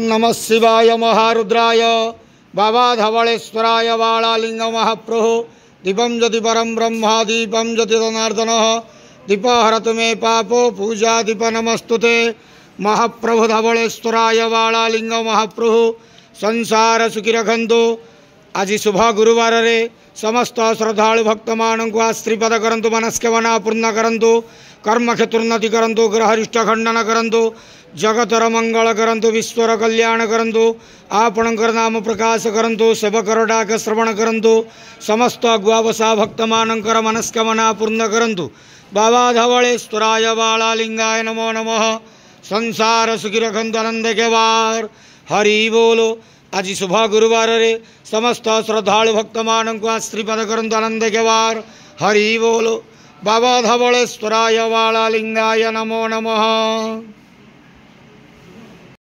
नमः शिवाय महारुद्राय बाबा धवलेश्वराय बालालिंग महाप्रभु दीपं ज्योति परम ब्रह्म दीपं ज्योति जनार्दनः दीप हरतु मे पापो पूजा दीप नमस्तुते महाप्रभु धवलेश्वराय बालालिंग महाप्रभु संसार सुखी रखंतु। आज शुभ गुरुवार रे समस्त श्रद्धालु भक्त मान को आश्रीपद करंतु मनस्कामना पूर्ण करंतु कर्म क्षेत्रोन्नति करंतु ग्रहरिष्ट खंडन करंतु जगतर मंगल करंतु विश्वर कल्याण करंतु आपणकर नाम प्रकाश करंतु सेवकर डाक श्रवण करंतु समस्त गुआवसा भक्त मानकर मनस्कामना पूर्ण करंतु। बाबा धवलेश्वराय बालालिंगाय नमो नमः। संसार सुखी रखंतु आनंद के वार हरि बोलो। आज शुभ गुरुवार रे समस्त श्रद्धालु भक्त मान को आश्रीपद करंतु आनंद के वार हरि बोलो। बाबा धवलेश्वराय बालालिंगाय नमो नमः।